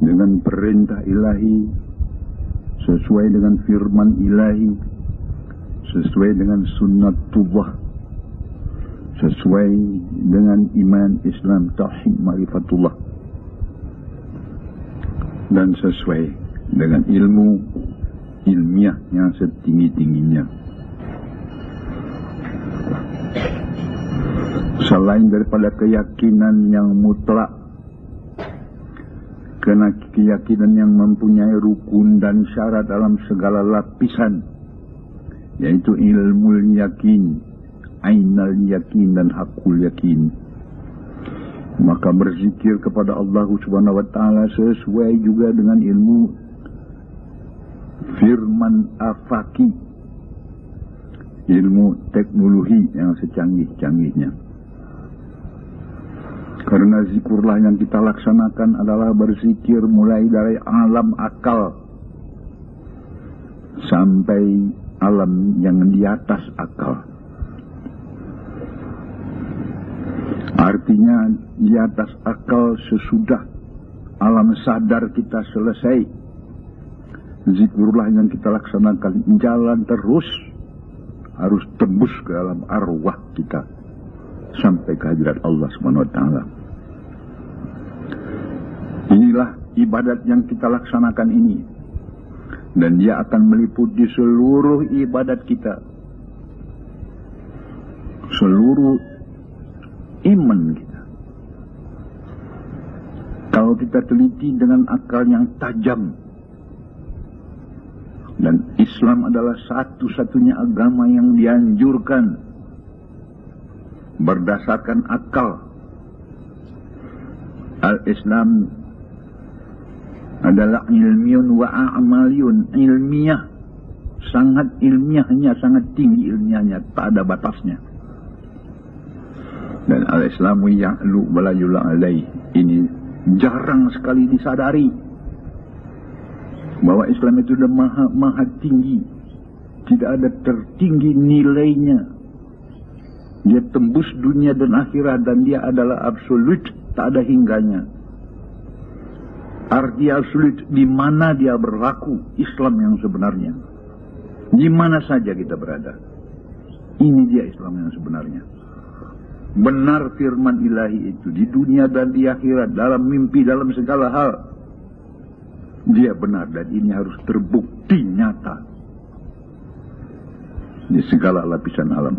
dengan perintah ilahi, sesuai dengan firman ilahi, sesuai dengan sunnatullah, sesuai dengan iman Islam, tauhid, ma'rifatullah, dan sesuai dengan ilmu ilmiah yang setinggi-tingginya. Selain daripada keyakinan yang mutlak, karena keyakinan yang mempunyai rukun dan syarat dalam segala lapisan, yaitu ilmu yakin, ainal yakin, dan hakul yakin, maka berzikir kepada Allah Subhanahu wa Ta'ala sesuai juga dengan ilmu firman afaki, ilmu teknologi yang secanggih-canggihnya. Karena zikrullah yang kita laksanakan adalah berzikir mulai dari alam akal sampai alam yang di atas akal. Artinya di atas akal sesudah alam sadar kita selesai, zikrullah yang kita laksanakan jalan terus, harus tembus ke alam arwah kita sampai kehadirat Allah Subhanahu wa Ta'ala. Inilah ibadat yang kita laksanakan ini, dan dia akan meliputi seluruh ibadat kita, seluruh iman kita. Kalau kita teliti dengan akal yang tajam, dan Islam adalah satu-satunya agama yang dianjurkan berdasarkan akal. Al-Islam adalah ilmiun wa a'maliyun, ilmiah, sangat ilmiahnya, sangat tinggi ilmiahnya, tak ada batasnya. Dan al-Islamu ya'lu wa la yula alaih, ini jarang sekali disadari bahwa Islam itu sudah maha tinggi, tidak ada tertinggi nilainya. Dia tembus dunia dan akhirat, dan dia adalah absolut, tak ada hingganya. Arti absolut, di mana dia berlaku Islam yang sebenarnya, di mana saja kita berada. Ini dia Islam yang sebenarnya. Benar firman ilahi itu di dunia dan di akhirat, dalam mimpi, dalam segala hal. Dia benar, dan ini harus terbukti nyata di segala lapisan alam.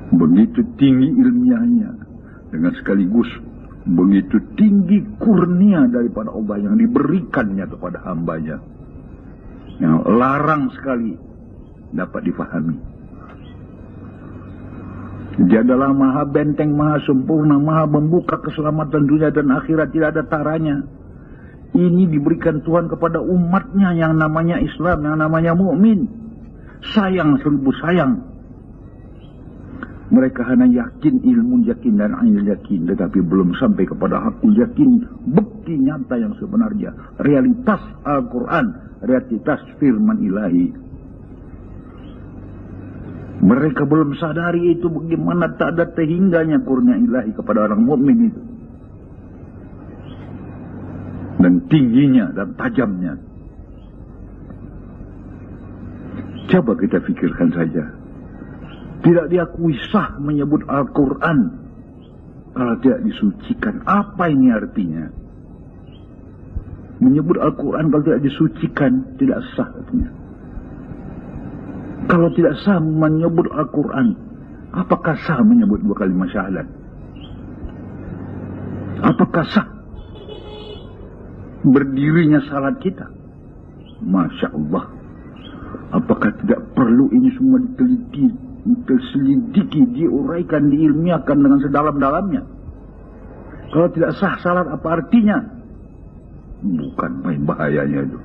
Begitu tinggi ilmiahnya, dengan sekaligus begitu tinggi kurnia daripada Allah yang diberikannya kepada hambanya, yang larang sekali dapat difahami. Dia adalah maha benteng, maha sempurna, maha membuka keselamatan dunia dan akhirat, tidak ada taranya. Ini diberikan Tuhan kepada umatnya yang namanya Islam, yang namanya mukmin. Sayang, seribu sayang, mereka hanya yakin, ilmu yakin dan ainul yakin, tetapi belum sampai kepada hakul yakin, bukti nyata yang sebenarnya, realitas Al-Quran, realitas firman ilahi. Mereka belum sadari itu, bagaimana tak ada terhingganya kurnia ilahi kepada orang mukmin itu, dan tingginya dan tajamnya. Coba kita fikirkan saja, tidak diakui sah menyebut Al-Quran kalau tidak disucikan. Apa ini artinya? Menyebut Al-Quran kalau tidak disucikan tidak sah artinya. Kalau tidak sah menyebut Al-Quran, apakah sah menyebut dua kalimat syahadat? Apakah sah berdirinya salat kita? Masya Allah. Apakah tidak perlu ini semua diteliti, terselidiki, diuraikan, diilmiahkan dengan sedalam-dalamnya? Kalau tidak sah salat, apa artinya? Bukan main bahayanya itu.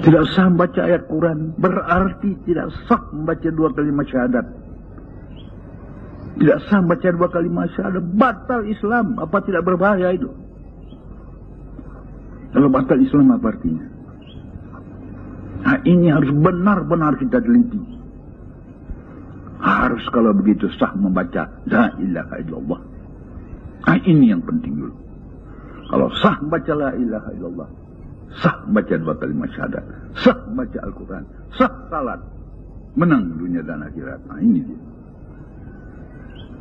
Tidak sah membaca ayat Quran, berarti tidak sah membaca dua kalimat syahadat. Tidak sah membaca dua kalimat syahadat, batal Islam. Apa tidak berbahaya itu? Kalau batal Islam apa artinya? Nah, ini harus benar-benar kita teliti. Harus kalau begitu sah membaca La ilaha illallah. Nah, ini yang penting dulu. Kalau sah baca la ilaha illallah, sah baca 2 kalimat syahadat, sah baca Al-Quran, sah salat, menang dunia dan akhirat. Nah, ini dia.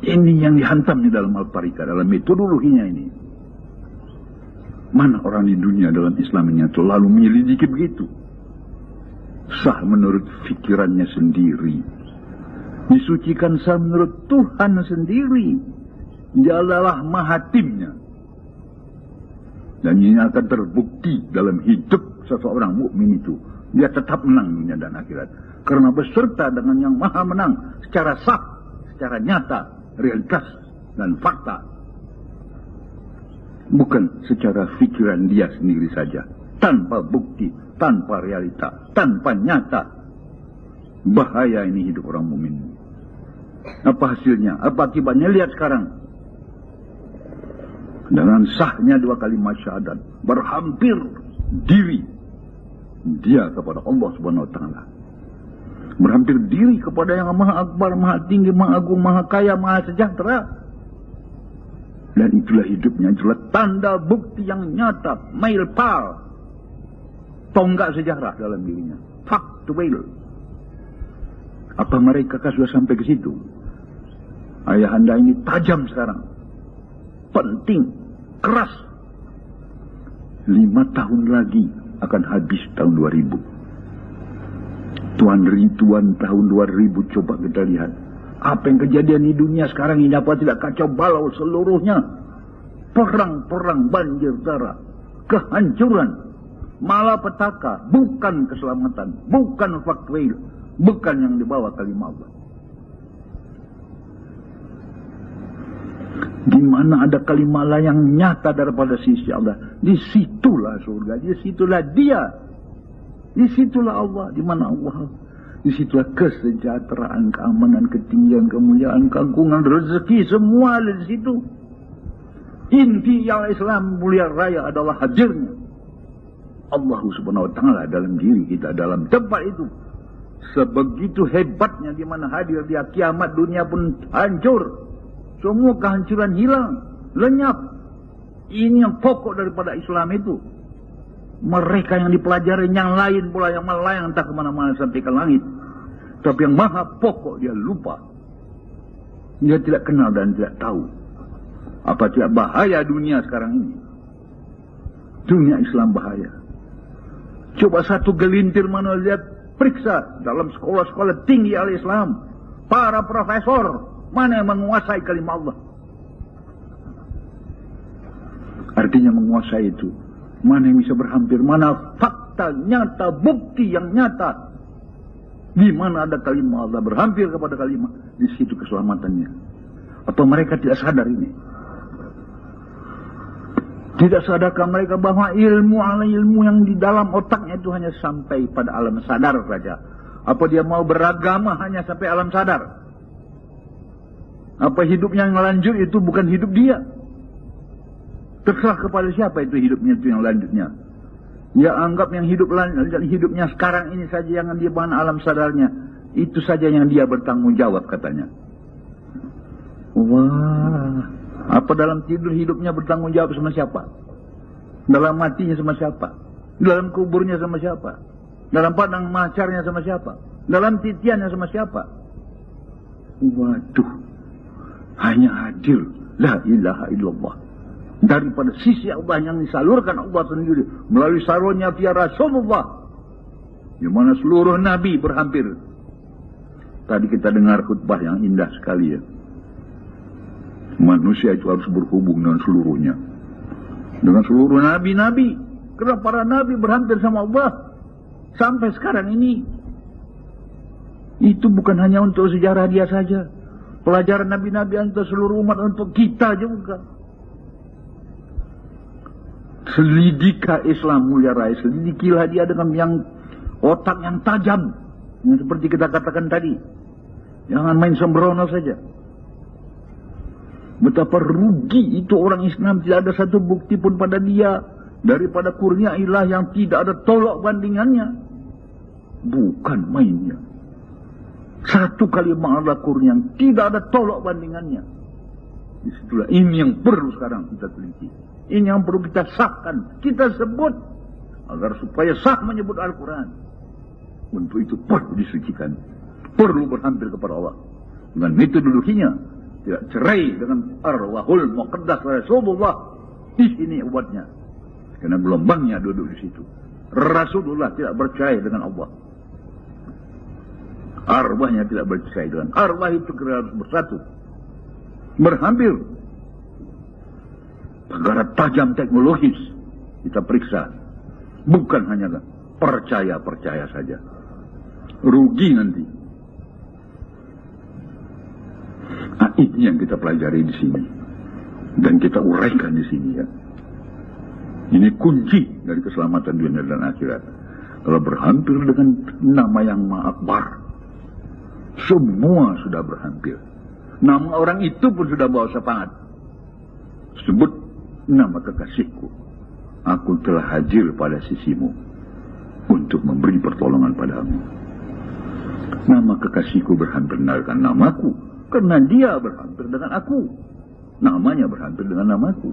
Ini yang dihantam di dalam Al-Tariqah, dalam metodologinya ini. Mana orang di dunia dalam Islam ini yang selalu menyelidiki begitu? Sah menurut fikirannya sendiri, disucikan sah menurut Tuhan sendiri. Dia adalah mahatimnya. Dan ini akan terbukti dalam hidup seseorang mukmin itu. Dia tetap menang dunia dan akhirat. Karena beserta dengan yang maha menang secara sah, secara nyata, realitas dan fakta. Bukan secara fikiran dia sendiri saja. Tanpa bukti, tanpa realita, tanpa nyata. Bahaya ini hidup orang mukmin. Apa hasilnya? Apa akibatnya? Lihat sekarang. Dengan sahnya 2 kalimat syahadat, berhampir diri dia kepada Allah Subhanahu wa Ta'ala. Berhampir diri kepada yang maha akbar, maha tinggi, maha agung, maha kaya, maha sejahtera. Dan itulah hidupnya, itulah tanda bukti yang nyata, milpal, tonggak sejarah dalam dirinya. Faktual. Apa mereka sudah sampai ke situ? Ayahanda ini tajam sekarang. Penting. Keras. 5 tahun lagi akan habis tahun 2000. Tuan tahun 2000, coba kita lihat. Apa yang kejadian di dunia sekarang ini, apa tidak kacau balau seluruhnya. Perang-perang, banjir darah, kehancuran, malapetaka, bukan keselamatan, bukan faktual, bukan yang dibawa kalimat Allah. Di mana ada kalimat Allah yang nyata daripada sisi Allah, disitulah surga, disitulah dia, disitulah Allah. Di mana Allah, disitulah kesejahteraan, keamanan, ketinggian, kemuliaan, keagungan, rezeki, semua ada di situ. Inti yang Islam mulia raya adalah hadirnya Allah Subhanahu wa Ta'ala dalam diri kita, dalam tempat itu. Sebegitu hebatnya, di mana hadir dia, kiamat dunia pun hancur. Semua kehancuran hilang, lenyap. Ini yang pokok daripada Islam itu. Mereka yang dipelajari, yang lain pula yang melayang entah kemana-mana sampai ke langit. Tapi yang maha pokok dia lupa. Dia tidak kenal dan tidak tahu. Apa tidak bahaya dunia sekarang ini? Dunia Islam bahaya. Coba satu gelintir mana lihat, periksa dalam sekolah-sekolah tinggi al-Islam. Para profesor, mana yang menguasai kalimat Allah? Artinya menguasai itu, mana yang bisa berhampir, mana fakta nyata, bukti yang nyata. Di mana ada kalimat Allah, berhampir kepada kalimat, di situ keselamatannya. Atau mereka tidak sadar ini? Tidak sadarkah mereka bahwa ilmu yang di dalam otaknya itu hanya sampai pada alam sadar saja? Apa dia mau beragama hanya sampai alam sadar? Apa hidupnya yang lanjut itu bukan hidup dia? Terserah kepada siapa itu hidupnya itu yang lanjutnya. Dia anggap yang hidupnya sekarang ini saja yang dia bahan alam sadarnya. Itu saja yang dia bertanggung jawab katanya. Wah, apa dalam tidur hidupnya bertanggung jawab sama siapa? Dalam matinya sama siapa? Dalam kuburnya sama siapa? Dalam padang mahsyarnya sama siapa? Dalam titiannya sama siapa? Waduh, hanya hadir la ilaha illallah daripada sisi Allah yang disalurkan Allah sendiri melalui salurnya via Rasulullah, di mana seluruh nabi berhampir. Tadi kita dengar khutbah yang indah sekali ya. Manusia itu harus berhubung dengan seluruhnya, dengan seluruh nabi-nabi. Karena para nabi berhampir sama Allah sampai sekarang ini. Itu bukan hanya untuk sejarah dia saja, pelajaran nabi-nabi untuk seluruh umat, untuk kita juga. Selidiki Islam mulia raya, selidikilah dia dengan yang otak yang tajam, yang seperti kita katakan tadi. Jangan main sembrono saja. Betapa rugi itu orang Islam, tidak ada satu bukti pun pada dia daripada kurnia ilah yang tidak ada tolak bandingannya. Bukan mainnya. Satu kalimat Allah kurnia yang tidak ada tolak bandingannya. Disitulah ini yang perlu sekarang kita teliti. Ini yang perlu kita sahkan, kita sebut agar supaya sah menyebut Al-Quran. Untuk itu perlu disucikan, perlu berhampir kepada Allah dengan metodologinya, tidak cerai dengan arwahul muqaddas Rasulullah. Di sini obatnya, karena gelombangnya duduk di situ. Rasulullah tidak percaya dengan Allah, arwahnya tidak percaya dengan arwah. Itu harus bersatu, berhampir. Perkara tajam teknologis kita periksa, bukan hanya percaya saja, rugi nanti. Nah, ini yang kita pelajari di sini dan kita uraikan di sini ya. Ini kunci dari keselamatan dunia dan akhirat. Kalau berhampir dengan nama yang Maha Akbar, semua sudah berhampir. Nama orang itu pun sudah bawa syafaat. Sebut nama kekasihku, aku telah hadir pada sisimu untuk memberi pertolongan padamu. Nama kekasihku berhampir dengan namaku, karena dia berhampir dengan aku. Namanya berhampir dengan namaku.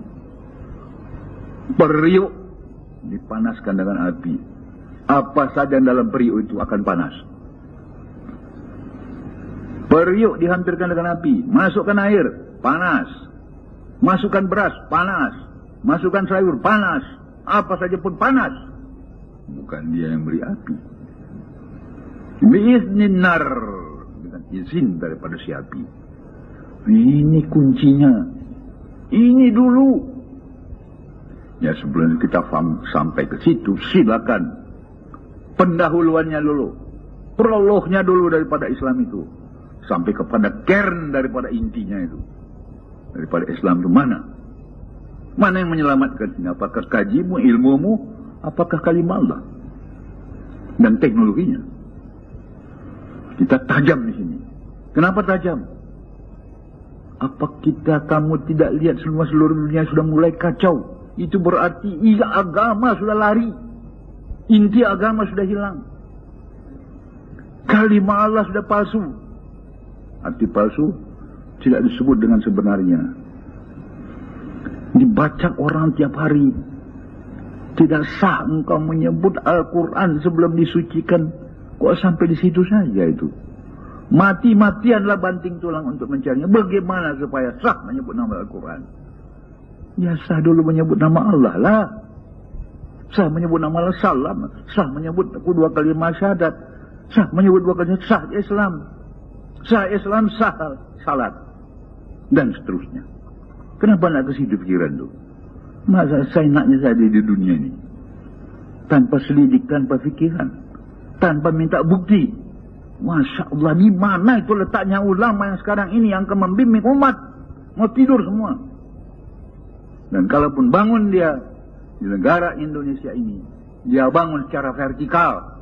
Periuk dipanaskan dengan api, apa saja dalam periuk itu akan panas. Periuk dihampirkan dengan api, masukkan air, panas. Masukkan beras, panas. Masukkan sayur, panas. Apa saja pun panas. Bukan dia yang beri api. Biiznin nar, dengan izin daripada si api. Ini kuncinya. Ini dulu. Ya, sebelum kita sampai ke situ, silakan. Pendahuluannya dulu. Prolognya dulu daripada Islam itu. Sampai kepada kern daripada intinya itu. Daripada Islam itu mana? Mana yang menyelamatkan ini? Apakah kajimu, ilmumu, apakah kalimah Allah dan teknologinya? Kita tajam di sini. Kenapa tajam? Apa kamu tidak lihat seluruh dunia sudah mulai kacau? Itu berarti agama sudah lari. Inti agama sudah hilang. Kalimah Allah sudah palsu. Arti palsu tidak disebut dengan sebenarnya. Dibaca orang tiap hari. Tidak sah engkau menyebut Al-Quran sebelum disucikan. Kok sampai di situ saja itu? Mati-matianlah banting tulang untuk mencarinya. Bagaimana supaya sah menyebut nama Al-Quran? Ya sah dulu menyebut nama Allah lah. Sah menyebut nama Allah salam. Sah menyebut dua kalimat syahadat. Sah menyebut dua kalimat sah Islam. Sah Islam, sah salat. Dan seterusnya. Kenapa nak ke situ pikiran tu? Masa saya naknya saja di dunia ini. Tanpa selidik, tanpa fikiran. Tanpa minta bukti. Masya Allah, di mana itu letaknya ulama yang sekarang ini yang akan membimbing umat? Mau tidur semua. Dan kalaupun bangun dia di negara Indonesia ini, dia bangun secara vertikal.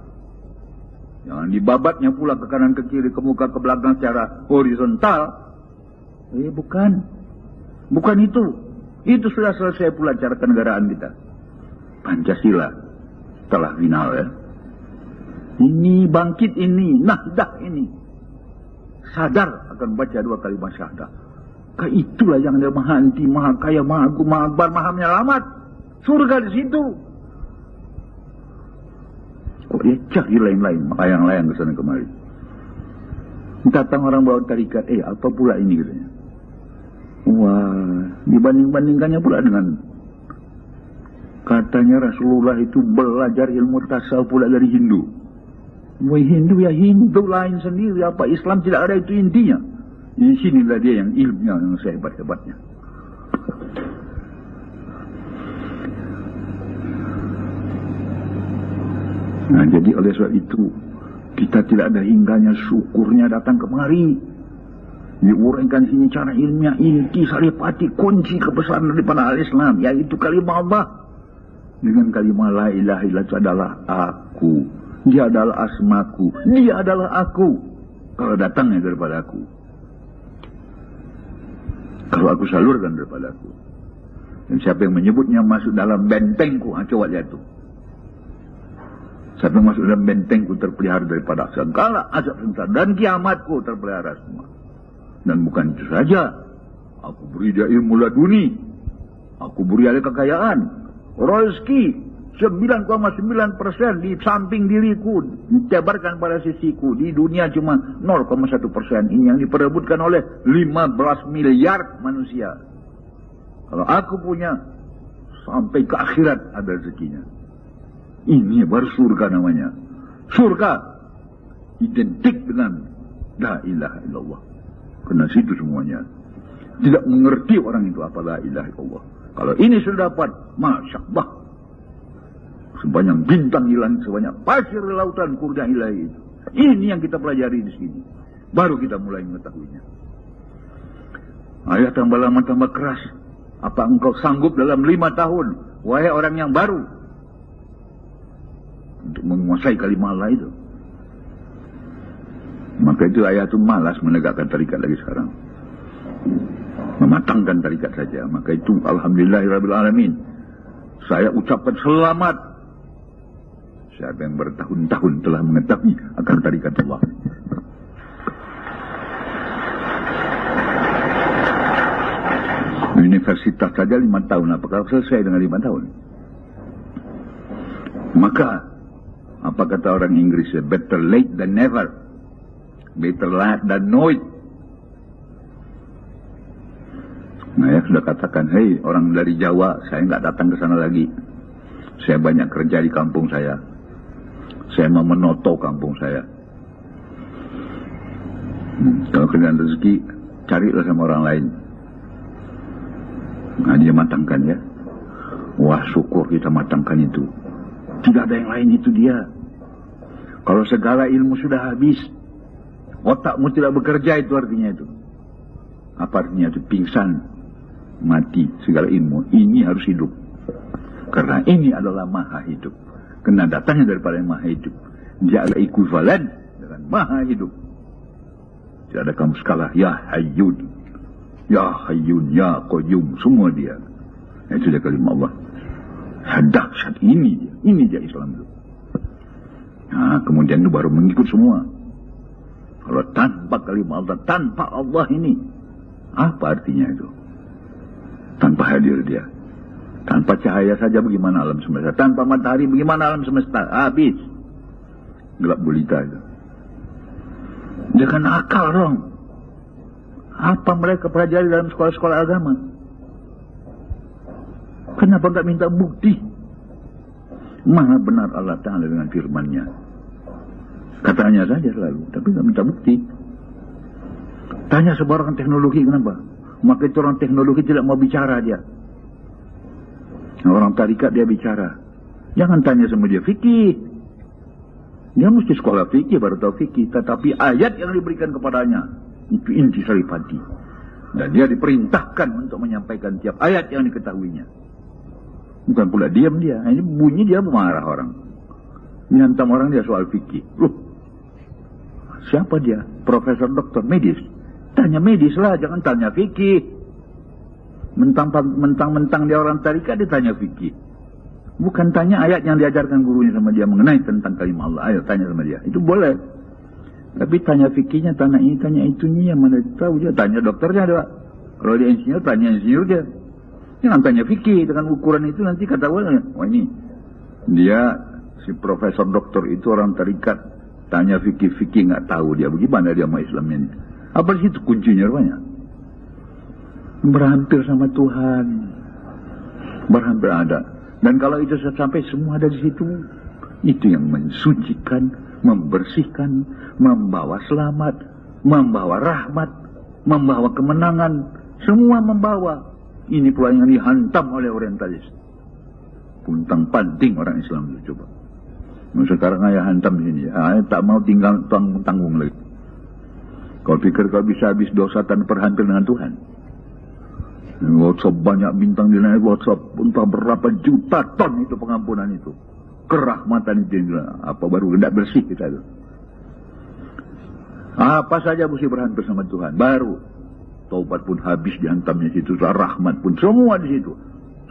Jangan dibabatnya pula ke kanan, ke kiri, ke muka, ke belakang secara horizontal. Bukan itu. Itu sudah selesai pula cara kenegaraan kita. Pancasila telah final ya. Ini bangkit ini, nahdah ini. Sadar akan baca dua kalimat syahadah. Itulah yang dia maha anti, maha kaya, maha agung, maha akbar, maha menyelamat. Surga di situ. Kok dia cari lain-lain, layang-layang ke sana kemari. Datang orang bawa tarikat, apa pula ini katanya. Wah, dibanding-bandingkannya pula dengan katanya Rasulullah itu belajar ilmu tasawuf pula dari Hindu. Wah, Hindu ya Hindu lain sendiri, apa Islam tidak ada itu intinya. Di sinilah dia yang ilmunya yang sehebat-hebatnya. Nah, jadi oleh sebab itu kita tidak ada hingganya syukurnya datang kemari. Diuraikan sini cara ilmiah, inti saripati kunci kebesaran daripada al-Islam, yaitu kalimah Allah. Dengan kalimah la ilaha illallah itu adalah aku. Dia adalah asmaku. Dia adalah aku. Kalau datangnya daripada aku. Kalau aku salurkan daripada aku. Dan siapa yang menyebutnya masuk dalam bentengku, coba lihat tuh. Siapa yang masuk dalam bentengku terpelihara daripada segala azab sengsara dan kiamatku terpelihara semua. Dan bukan itu saja. Aku beri dia ilmu laduni. Aku beri dia kekayaan. Rezeki 9,9% di samping diriku, ditebarkan pada sisiku. Di dunia cuma 0,1%. Ini yang diperebutkan oleh 15 miliar manusia. Kalau aku punya, sampai ke akhirat ada rezekinya. Ini baru surga namanya. Surga identik dengan la ilaha illallah. Karena situ semuanya. Tidak mengerti orang itu apa la ilaha illallah. Kalau ini sudah dapat, Masya Allah. Sebanyak bintang hilang, sebanyak pasir lautan kurnia ilahi itu. Ini yang kita pelajari di sini. Baru kita mulai mengetahuinya. Ayat tambah lama tambah keras. Apa engkau sanggup dalam 5 tahun, wahai orang yang baru, untuk menguasai kalimat Allah itu? Maka itu ayat itu malas menegakkan tarikat lagi sekarang. Mematangkan tarikat saja. Maka itu alhamdulillahirabbil alamin. Saya ucapkan selamat. Siapa yang bertahun-tahun telah mengetahui akan tarikat Allah. Universitas saja 5 tahun. Apakah selesai dengan 5 tahun? Maka, apa kata orang Inggris? Better late than never. Better late than no it. Nah, ya sudah katakan, hei orang dari Jawa, saya nggak datang ke sana lagi. Saya banyak kerja di kampung saya. Saya mau menoto kampung saya. Kalau kalian rezeki, carilah sama orang lain. Nah, dia matangkan ya. Wah, syukur kita matangkan itu. Tidak ada yang lain, itu dia. Kalau segala ilmu sudah habis, otakmu tidak bekerja, itu artinya itu. Apa artinya itu? Pingsan, mati, segala ilmu. Ini harus hidup. Karena ini adalah maha hidup. Karena datangnya daripada yang maha hidup. Dia adalah ekuivalen dengan maha hidup. Tidak ada kamus kalah. Ya Hayyun, Ya Hayyun, Ya Qayyum. Semua dia. Itu dia kalimat Allah. Dahsyat ini dia. Ini dia Islam itu. Nah, kemudian itu baru mengikut semua. Kalau tanpa kalimat Allah, tanpa Allah ini, apa artinya itu? Tanpa hadir dia. Tanpa cahaya saja bagaimana alam semesta? Tanpa matahari bagaimana alam semesta? Habis. Gelap gulita itu. Jangan akal dong. Apa mereka pelajari dalam sekolah-sekolah agama? Kenapa enggak minta bukti? Maha benar Allah Ta'ala dengan firman-Nya. Katanya saja selalu, tapi enggak minta bukti. Tanya sebarang teknologi, kenapa? Maka itu orang teknologi tidak mau bicara dia. Orang tarikat dia bicara. Jangan tanya sama dia fikih. Dia mesti sekolah fikih baru tahu fikih. Tetapi ayat yang diberikan kepadanya itu inti saripati. Dan dia diperintahkan untuk menyampaikan tiap ayat yang diketahuinya. Bukan pula diam dia. Ini bunyi dia marah orang. Dihantam orang dia soal fikih. Loh, siapa dia? Profesor doktor medis. Tanya medis lah, jangan tanya fikih. Mentang-mentang dia orang tarikat, ditanya fikih. Bukan tanya ayat yang diajarkan gurunya sama dia mengenai tentang kalimat Allah. Ayo tanya sama dia. Itu boleh. Tapi tanya fikihnya, tanya ini, tanya itunya, yang mana tahu dia. Tanya dokternya dia. Kalau dia insinyur, tanya insinyur dia. Jangan tanya fikih. Dengan ukuran itu nanti kata orang, wah ini. Dia, si profesor doktor itu orang tarikat. Tanya fikih-fikih, nggak tahu dia. Bagaimana dia mau Islamnya ini? Apa sih itu kuncinya rupanya? Berhampir sama Tuhan. Berhampir ada. Dan kalau itu sampai semua ada di situ, itu yang mensucikan, membersihkan, membawa selamat, membawa rahmat, membawa kemenangan, semua membawa. Ini pula yang dihantam oleh orientalis. Puntang panting orang Islam itu, coba. Sekarang ayah hantam di sini, ayah tak mau tinggal tanggung lagi. Kau pikir kau bisa habis dosa tanpa berhampir dengan Tuhan? WhatsApp banyak bintang di naik WhatsApp, entah berapa juta ton itu pengampunan itu, kerahmatan itu, apa baru hendak bersih kita itu. Apa saja mesti berhampir sama Tuhan, baru taubat pun habis dihantamnya situ, rahmat pun semua di situ,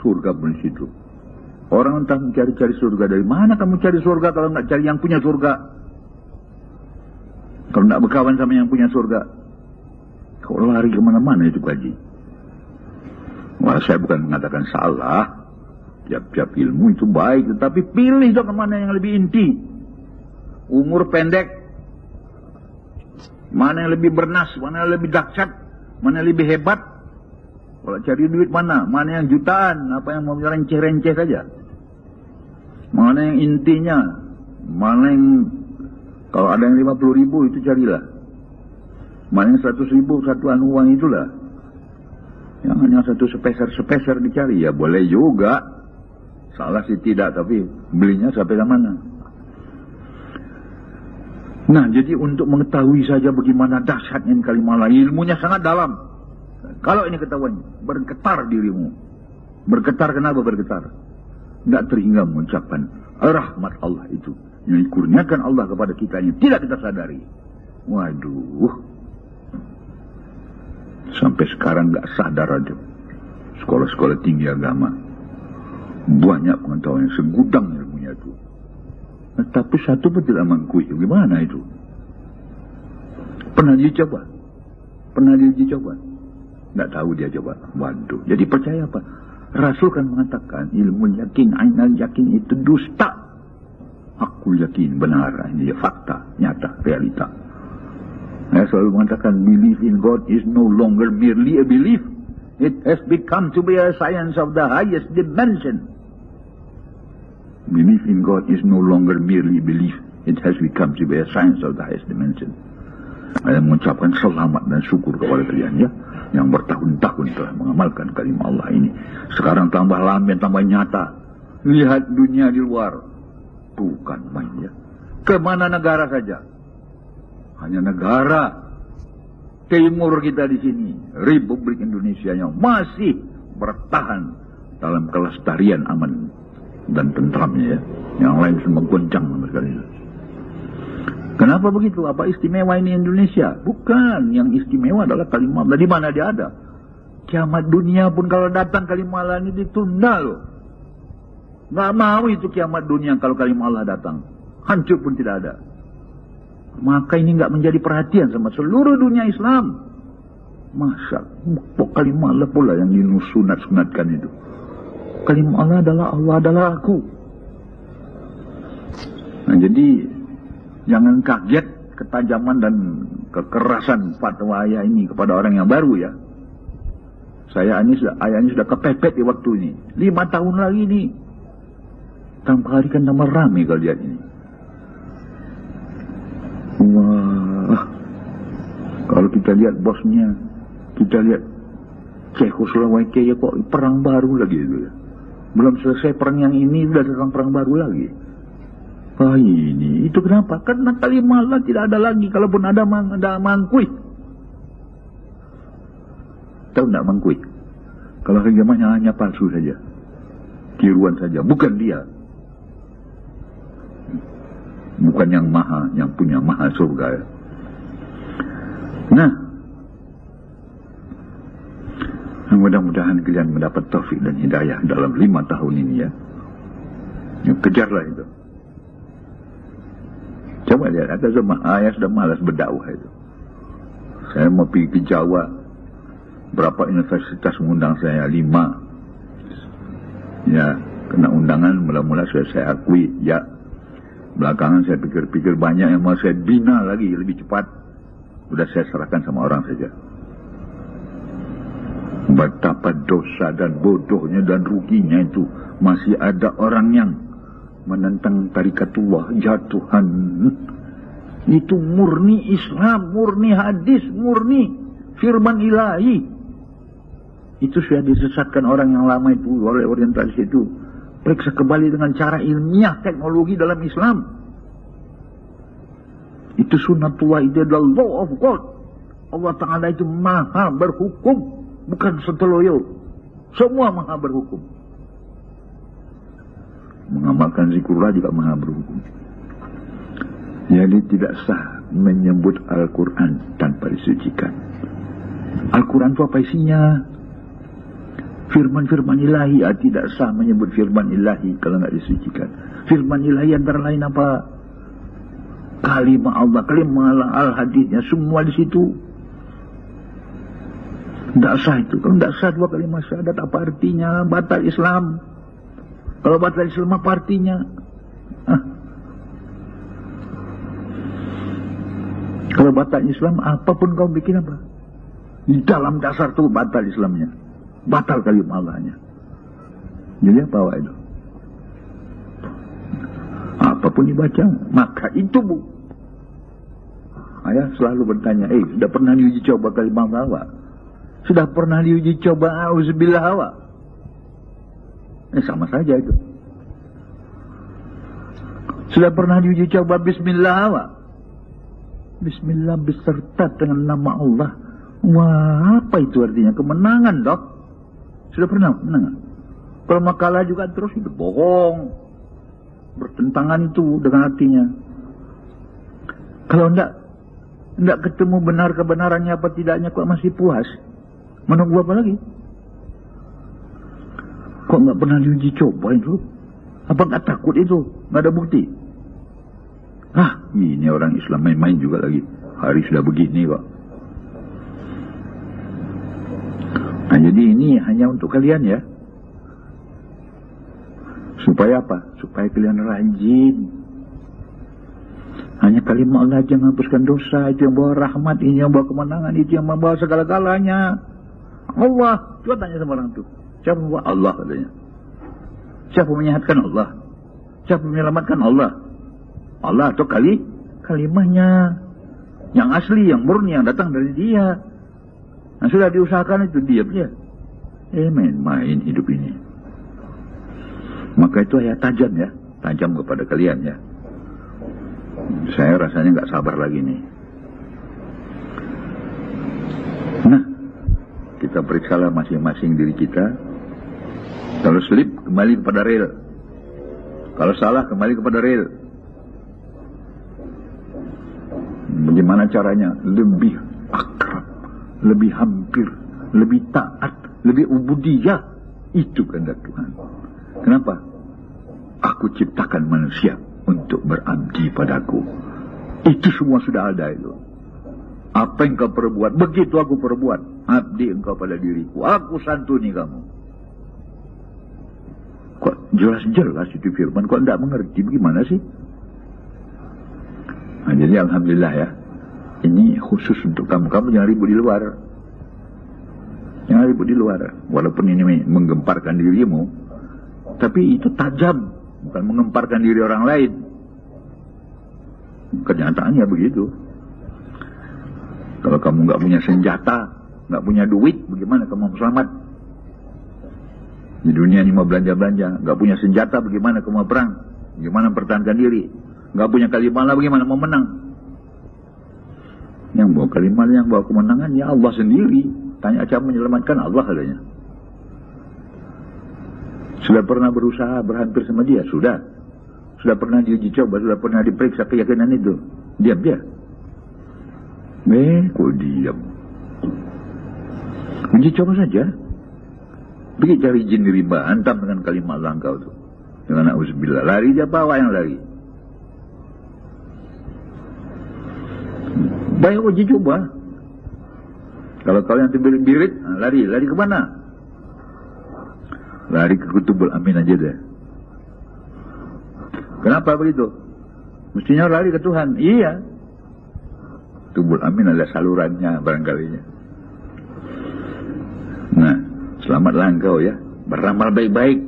surga pun di situ. Orang entah mencari-cari surga, dari mana kamu cari surga kalau nggak cari yang punya surga? Kalau nggak berkawan sama yang punya surga, kau lari kemana-mana itu kaji. Wah, saya bukan mengatakan salah. Tiap-tiap ilmu itu baik, tetapi pilih dong mana yang lebih inti. Umur pendek, mana yang lebih bernas, mana yang lebih dahsyat, mana yang lebih hebat. Kalau cari duit mana yang jutaan, apa yang mau renceh-renceh saja. Mana yang intinya, mana yang kalau ada yang 50.000 itu carilah. Mana yang 100.000 satuan uang itulah. Yang hanya satu sepeser dicari, ya boleh juga. Salah sih tidak, tapi belinya sampai ke mana. Nah, jadi untuk mengetahui saja bagaimana dahsyatnya kalimat Allah, ilmunya sangat dalam. Kalau ini ketahuan, bergetar dirimu. Bergetar, kenapa bergetar? Tidak terhingga mengucapkan rahmat Allah itu yang dikurniakan Allah kepada kita yang tidak kita sadari. Waduh, sampai sekarang nggak sadar aja. Sekolah-sekolah tinggi agama banyak pengetahuan yang segudang ilmunya itu. Nah, tapi satu pun tidak mengakui. Gimana itu? Pernah dicoba? Tidak tahu dia coba. Waduh. Jadi percaya apa? Rasul kan mengatakan ilmu yakin, ainal yakin itu dusta. Aku yakin benar. Ini fakta, nyata, realita. Saya selalu mengatakan belief in God is no longer merely a belief. It has become to be a science of the highest dimension. Belief in God is no longer merely belief. It has become to be a science of the highest dimension. Saya mengucapkan selamat dan syukur kepada kalian ya, yang bertahun-tahun telah mengamalkan kalimat Allah ini. Sekarang tambah lamban, tambah nyata. Lihat dunia di luar. Bukan main ya. Kemana negara saja. Hanya negara timur kita di sini, Republik Indonesia yang masih bertahan dalam kelestarian aman dan tentramnya ya. Yang lain semua goncang sekali. Kenapa begitu? Apa istimewa ini Indonesia? Bukan. Yang istimewa adalah kalimat Allah. Di mana dia ada? Kiamat dunia pun kalau datang kalimat Allah ini ditunda loh. Nggak mau itu kiamat dunia kalau kalimat Allah datang. Hancur pun tidak ada. Maka ini nggak menjadi perhatian sama seluruh dunia Islam. Masa kalimat Allah pula yang disunat-sunatkan itu. Kalimat Allah adalah aku. Nah, jadi jangan kaget ketajaman dan kekerasan fatwa ayah ini kepada orang yang baru ya. Ayah ini sudah kepepet di waktu ini. 5 tahun lagi nih. Tambah hari kan tambah ramai kalau lihat ini. Wah, kalau kita lihat bosnya, kita lihat Cekoslowakia ya kok perang baru lagi itu ya. Belum selesai perang yang ini sudah datang perang baru lagi. Wah ini, itu kenapa? Karena kalimat Allah tidak ada lagi. Kalaupun ada mangkui. Tahu tidak mangkui? Kalau agamanya hanya palsu saja. Tiruan saja, bukan dia. Bukan yang maha, yang punya maha surga ya. Nah, mudah-mudahan kalian mendapat taufik dan hidayah dalam 5 tahun ini ya. Kejarlah itu. Coba lihat, saya sudah malas berdakwah itu. Saya mau pergi ke Jawa. Berapa universitas mengundang saya? 5. Ya, kena undangan mula-mula saya akui. Ya, belakangan saya pikir-pikir banyak yang mau saya bina lagi lebih cepat. Sudah saya serahkan sama orang saja. Betapa dosa dan bodohnya dan ruginya itu. Masih ada orang yang menentang tarikatullah, jatuhan. Itu murni Islam, murni hadis, murni firman ilahi. Itu sudah disesatkan orang yang lama itu oleh orientalis itu. Periksa kembali dengan cara ilmiah teknologi dalam Islam. Itu sunnatullah, itu adalah law of God. Allah Ta'ala itu maha berhukum, bukan sontoloyo. Semua maha berhukum. Mengamalkan zikrullah juga maha berhukum. Jadi tidak sah menyebut Al-Quran tanpa disucikan. Al-Quran itu apa isinya? Firman-firman ilahi. Tidak sah menyebut firman ilahi kalau tidak disucikan. Firman ilahi antara lain apa? Kalimah Allah, kalimah Allah, al-hadisnya semua di situ. Tidak sah itu. Kalau tidak sah dua kalimat syahadat, apa artinya? Batal Islam. Kalau batal Islam apa artinya? Kalau batal Islam, apapun kau bikin apa? Di dalam dasar itu batal Islamnya. Batal kalimat Allahnya. Jadi apa awak itu? Apapun dibaca, maka itu bu. Ayah selalu bertanya, sudah pernah diuji coba kalimat Allah? Sudah pernah diuji coba auzubillah awak? Sama saja itu. Sudah pernah diuji coba bismillah awak? Bismillah beserta dengan nama Allah. Wah, apa itu artinya? Kemenangan, dok. Sudah pernah menang? Kalau makalah juga terus itu bohong. Bertentangan itu dengan artinya. Kalau enggak ketemu benar kebenarannya apa tidaknya, kok masih puas? Menunggu apa lagi? Kok enggak pernah diuji coba itu? Apa enggak takut itu? Enggak ada bukti. Ini orang Islam main-main juga lagi. Hari sudah begini kok. Nah, jadi ini hanya untuk kalian ya. Supaya apa? Supaya kalian rajin. Hanya kalimat Allah aja menghapuskan dosa. Itu yang bawa rahmat, ini yang bawa kemenangan, itu yang membawa segala-galanya. Allah. Coba tanya sama orang itu. Siapa membawa? Allah katanya. Siapa menyehatkan? Allah. Siapa menyelamatkan? Allah. Allah atau kalimahnya. Yang asli, yang murni, yang datang dari dia. Nah, sudah diusahakan itu diam ya. Main-main hidup ini. Maka itu ayat tajam ya. Tajam kepada kalian ya. Saya rasanya nggak sabar lagi nih. Nah, kita periksalah masing-masing diri kita. Kalau slip, kembali kepada rel. Kalau salah, kembali kepada rel. Bagaimana caranya? Lebih akrab, lebih hampir, lebih taat, lebih ubudiyah. Itu kehendak Tuhan. Kenapa? Aku ciptakan manusia untuk berabdi padaku. Itu semua sudah ada itu. Apa yang kau perbuat, begitu aku perbuat. Abdi engkau pada diriku. Aku santuni kamu. Kok jelas-jelas itu firman, kok tidak mengerti, bagaimana sih? Nah, jadi alhamdulillah ya. Ini khusus untuk kamu. Kamu jangan ribut di luar. Jangan ribut di luar. Walaupun ini menggemparkan dirimu, tapi itu tajam. Bukan mengemparkan diri orang lain. Kenyataannya begitu. Kalau kamu nggak punya senjata, nggak punya duit, bagaimana kamu mau selamat? Di dunia ini mau belanja-belanja, nggak punya senjata, bagaimana kamu mau perang? Bagaimana mempertahankan diri? Nggak punya kalimat, bagaimana mau menang? Yang bawa kalimat, yang bawa kemenangan, ya Allah sendiri. Tanya cara menyelamatkan Allah adanya. Sudah pernah berusaha berhampir sama dia? Sudah. Sudah pernah diuji coba, sudah pernah diperiksa keyakinan itu. Diam dia. Kok diam? Uji coba saja. Pergi cari jin riba, hantam dengan kalimat Allah engkau itu. Dengan na'udzubillah. Lari dia, bawa yang lari. Baik uji coba. Kalau kalian terbirit-birit, lari ke mana? Lari ke Kutubul Amin aja deh. Kenapa begitu? Mestinya lari ke Tuhan. Iya. Kutubul Amin ada salurannya barangkalinya. Nah, selamatlah engkau ya. Beramal baik-baik.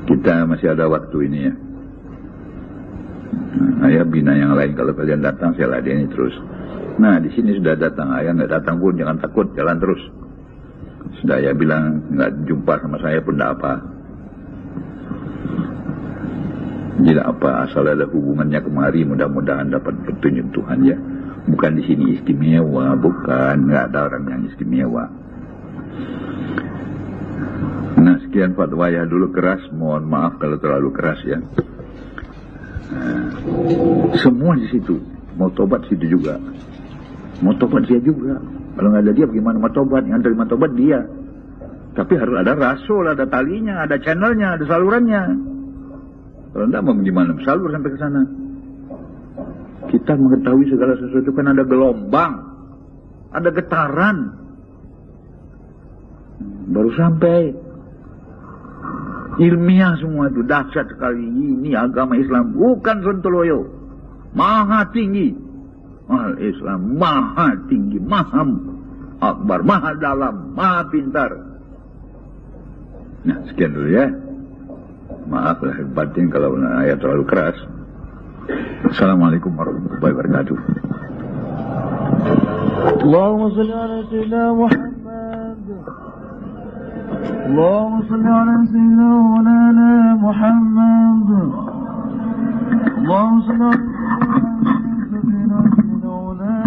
Kita masih ada waktu ini ya. Nah, ayah bina yang lain. Kalau kalian datang, saya ladeni terus. Nah, di sini sudah datang. Ayah nggak datang pun jangan takut, jalan terus. Sudah ayah bilang nggak jumpa sama saya pun tidak apa. Tidak apa, asal ada hubungannya kemari, mudah-mudahan dapat petunjuk Tuhan ya. Bukan di sini istimewa, bukan, nggak ada orang yang istimewa. Nah, sekian fatwa ya dulu keras, mohon maaf kalau terlalu keras ya. Nah, semua di situ, mau tobat situ juga, mau tobat dia juga. Kalau nggak ada dia, bagaimana mau tobat? Yang terima tobat dia. Tapi harus ada rasul, ada talinya, ada channelnya, ada salurannya. Kalau enggak mau gimana? Salur sampai ke sana. Kita mengetahui segala sesuatu kan ada gelombang, ada getaran. Baru sampai. Ilmiah semua itu, dahsyat sekali. Ini agama Islam, bukan sontoloyo. Maha tinggi. Al-Islam maha tinggi, maha akbar, maha dalam, maha pintar. Nah, sekian dulu ya. Maaf lahir batin kalau ayat terlalu keras. Assalamualaikum warahmatullahi wabarakatuh. Allahumma salli ala sayyidina Muhammad. Allahumma salli ala sayyidina Maulana Muhammad. Allahumma salli ala sayyidina Maulana